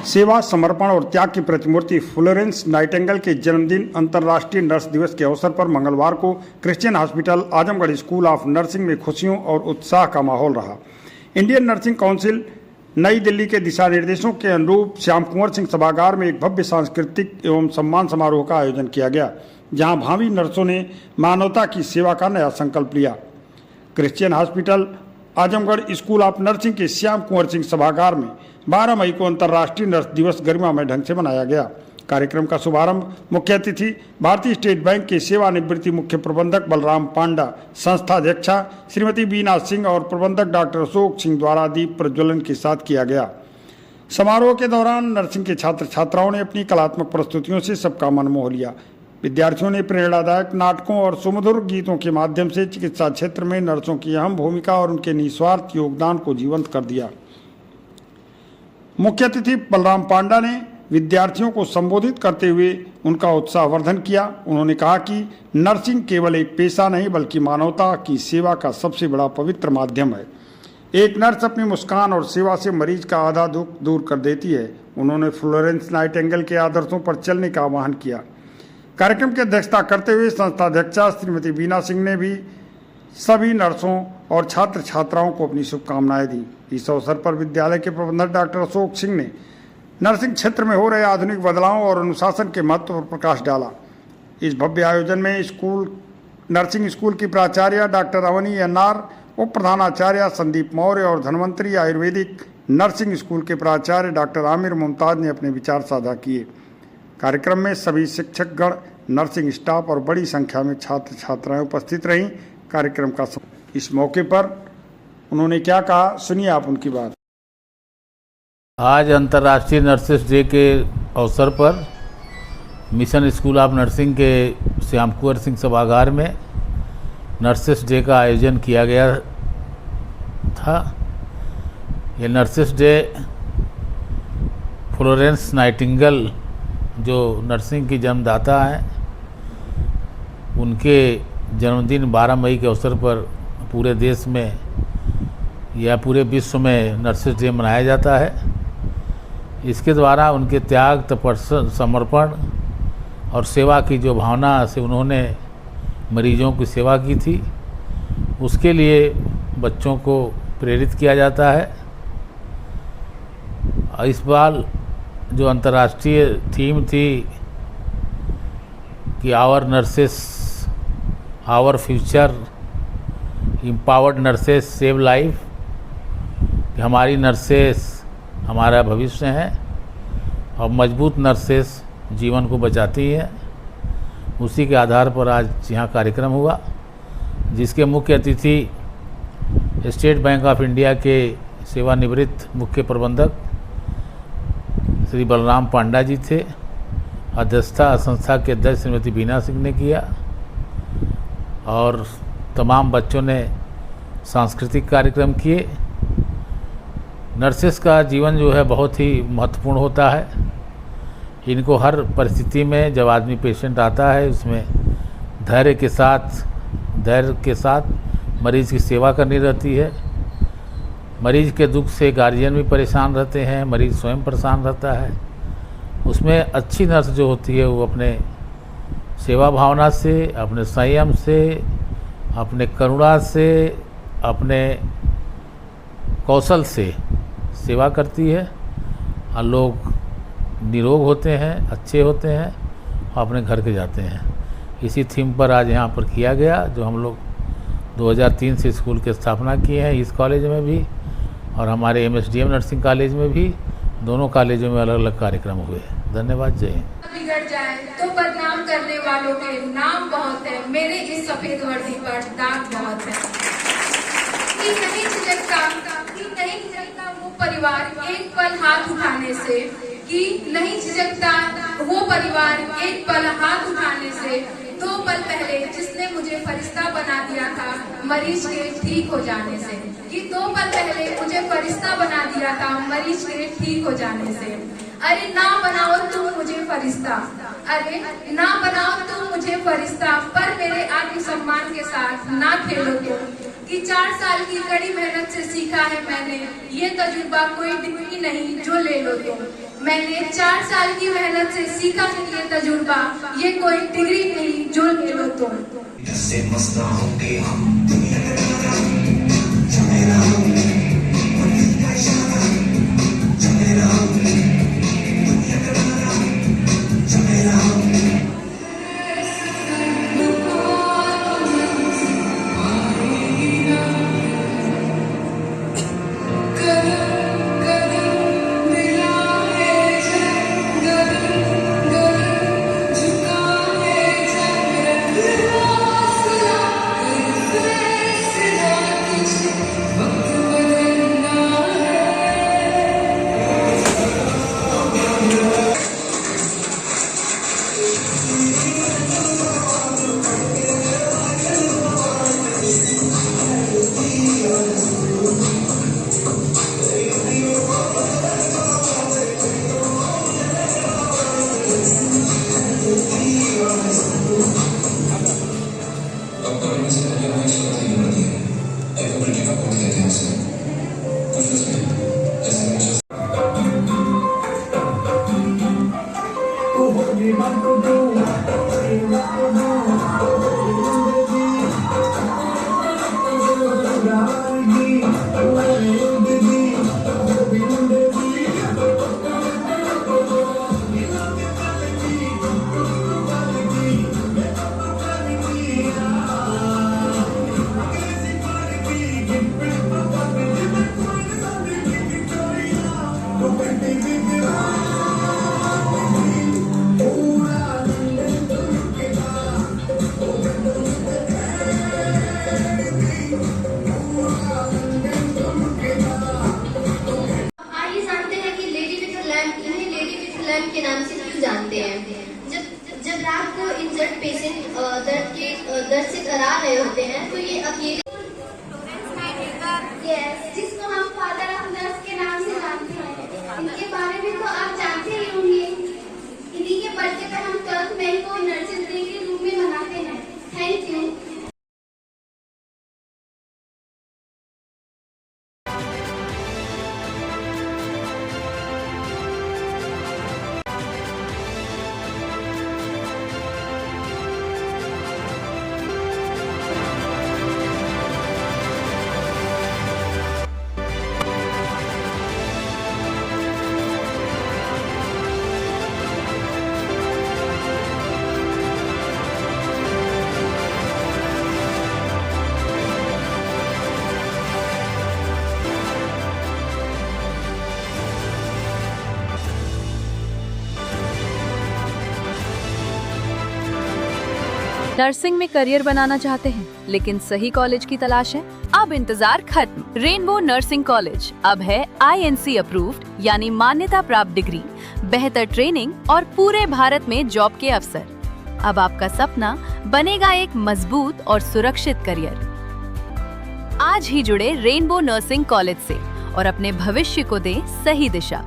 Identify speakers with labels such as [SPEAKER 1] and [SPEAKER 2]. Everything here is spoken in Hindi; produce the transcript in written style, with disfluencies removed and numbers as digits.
[SPEAKER 1] सेवा, समर्पण और त्याग की प्रतिमूर्ति फ्लोरेंस नाइटिंगेल के जन्मदिन अंतर्राष्ट्रीय नर्स दिवस के अवसर पर मंगलवार को Christian hospital Azamgarh school of nursing में खुशियों और उत्साह का माहौल रहा। इंडियन नर्सिंग काउंसिल नई दिल्ली के दिशा निर्देशों के अनुरूप श्याम कुंवर सिंह सभागार में एक भव्य सांस्कृतिक एवं सम्मान समारोह का आयोजन किया गया, जहां भावी नर्सों ने मानवता की सेवा का नया संकल्प लिया। Christian hospital Azamgarh school of nursing के श्याम कुंवर सिंह सभागार में 12 मई को अंतर्राष्ट्रीय नर्स दिवस गरिमामय ढंग से मनाया गया। कार्यक्रम का शुभारंभ मुख्य अतिथि भारतीय स्टेट बैंक के सेवानिवृत्ति मुख्य प्रबंधक बलराम पांडा, संस्थाध्यक्षा श्रीमती बीना सिंह और प्रबंधक डॉक्टर अशोक सिंह द्वारा दीप प्रज्वलन के साथ किया गया। समारोह के दौरान नर्सिंग के छात्र छात्राओं ने अपनी कलात्मक प्रस्तुतियों से सबका मन मोह लिया। विद्यार्थियों ने प्रेरणादायक नाटकों और सुमधुर गीतों के माध्यम से चिकित्सा क्षेत्र में नर्सों की अहम भूमिका और उनके निस्वार्थ योगदान को जीवंत कर दिया। मुख्य अतिथि बलराम पांडा ने विद्यार्थियों को संबोधित करते हुए उनका उत्साहवर्धन किया। उन्होंने कहा कि नर्सिंग केवल एक पेशा नहीं बल्कि मानवता की सेवा का सबसे बड़ा पवित्र माध्यम है। एक नर्स अपनी मुस्कान और सेवा से मरीज का आधा दुख दूर कर देती है। उन्होंने फ्लोरेंस नाइटिंगेल के आदर्शों पर चलने का आह्वान किया। कार्यक्रम की अध्यक्षता करते हुए संस्थाध्यक्षा श्रीमती बीना सिंह ने भी सभी नर्सों और छात्र छात्राओं को अपनी शुभकामनाएं दी। इस अवसर पर विद्यालय के प्रबंधक डॉक्टर अशोक सिंह ने नर्सिंग क्षेत्र में हो रहे आधुनिक बदलावों और अनुशासन के महत्व पर प्रकाश डाला। इस भव्य आयोजन में नर्सिंग स्कूल की प्राचार्य डॉक्टर अवनी एनआर, उप प्रधानाचार्य संदीप मौर्य और धन्वंतरी आयुर्वेदिक नर्सिंग स्कूल के प्राचार्य डॉक्टर आमिर मुमताज ने अपने विचार साझा किए। कार्यक्रम में सभी शिक्षकगण, नर्सिंग स्टाफ और बड़ी संख्या में छात्र छात्राएं उपस्थित रहीं। कार्यक्रम का इस मौके पर उन्होंने क्या कहा, सुनिए आप उनकी बात।
[SPEAKER 2] आज अंतर्राष्ट्रीय नर्सेस डे के अवसर पर मिशन स्कूल ऑफ नर्सिंग के श्याम कुंवर सिंह सभागार में नर्सेस डे का आयोजन किया गया था। ये नर्सेस डे फ्लोरेंस नाइटिंगेल जो नर्सिंग की जन्मदाता हैं, उनके जन्मदिन 12 मई के अवसर पर पूरे देश में या पूरे विश्व में नर्सेस डे मनाया जाता है। इसके द्वारा उनके त्याग, तपस्या, समर्पण और सेवा की जो भावना से उन्होंने मरीजों की सेवा की थी, उसके लिए बच्चों को प्रेरित किया जाता है। इस बार जो अंतर्राष्ट्रीय थीम थी कि our nurses our future, empowered nurses save life, कि हमारी नर्सेस हमारा भविष्य हैं और मजबूत नर्सेस जीवन को बचाती हैं। उसी के आधार पर आज यहाँ कार्यक्रम हुआ, जिसके मुख्य अतिथि स्टेट बैंक ऑफ इंडिया के सेवानिवृत्त मुख्य प्रबंधक श्री बलराम पांडा जी थे। अध्यक्षता संस्था के अध्यक्ष श्रीमती बीना सिंह ने किया और तमाम बच्चों ने सांस्कृतिक कार्यक्रम किए। नर्सेस का जीवन जो है बहुत ही महत्वपूर्ण होता है। इनको हर परिस्थिति में जब आदमी पेशेंट आता है, उसमें धैर्य के साथ मरीज़ की सेवा करनी रहती है। मरीज़ के दुख से गार्जियन भी परेशान रहते हैं, मरीज़ स्वयं परेशान रहता है। उसमें अच्छी नर्स जो होती है वो अपने सेवा भावना से, अपने संयम से, अपने करुणा से, अपने कौशल से सेवा करती है और लोग निरोग होते हैं, अच्छे होते हैं और अपने घर के जाते हैं। इसी थीम पर आज यहाँ पर किया गया, जो हम लोग 2003 से स्कूल की स्थापना किए हैं, इस कॉलेज में भी और हमारे MSDM नर्सिंग कॉलेज में भी। दोनों कॉलेजों में अलग अलग कार्यक्रम हुए। धन्यवाद। जय हिंद।
[SPEAKER 3] बिगड़ जाए तो बदनाम करने वालों के नाम बहुत है, मेरे इस सफेद वर्दी पर दाग बहुत है। कि नहीं झिझकता वो परिवार एक पल हाथ उठाने से, कि नहीं झिझकता वो परिवार एक पल हाथ उठाने से। 2 पल पहले जिसने मुझे फरिश्ता बना दिया था मरीज के ठीक हो जाने से, कि 2 पल पहले मुझे फरिश्ता बना दिया था मरीज के ठीक हो जाने से। अरे ना बनाओ तुम मुझे फरिश्ता, अरे ना बनाओ तुम मुझे फरिश्ता, पर मेरे आत्म सम्मान के साथ ना खेलो तुम। कि 4 साल की कड़ी मेहनत से सीखा है मैंने, ये तजुर्बा कोई डिग्री नहीं जो ले लो तुम। मैंने 4 साल की मेहनत से सीखा है ये तजुर्बा, ये कोई डिग्री नहीं जो ले लो तुम।
[SPEAKER 4] से मस्ता होंगे हम
[SPEAKER 5] के नाम से क्यों जानते हैं। जब रात को इंजर्ड पेशेंट दर्द से करा रहे होते हैं तो ये अकेले जिसको हम फादर ऑफ नर्स के नाम से जानते हैं, इनके बारे में तो आप जानते ही होंगे। इन्हीं के बर्थडे पर हम 12 मई को नर्सेज डे के रूप में मनाते हैं। Thank you.
[SPEAKER 6] नर्सिंग में करियर बनाना चाहते हैं लेकिन सही कॉलेज की तलाश है? अब इंतजार खत्म। रेनबो नर्सिंग कॉलेज अब है INC अप्रूव्ड यानी मान्यता प्राप्त डिग्री, बेहतर ट्रेनिंग और पूरे भारत में जॉब के अवसर। अब आपका सपना बनेगा एक मजबूत और सुरक्षित करियर। आज ही जुड़े रेनबो नर्सिंग कॉलेज से और अपने भविष्य को दें सही दिशा।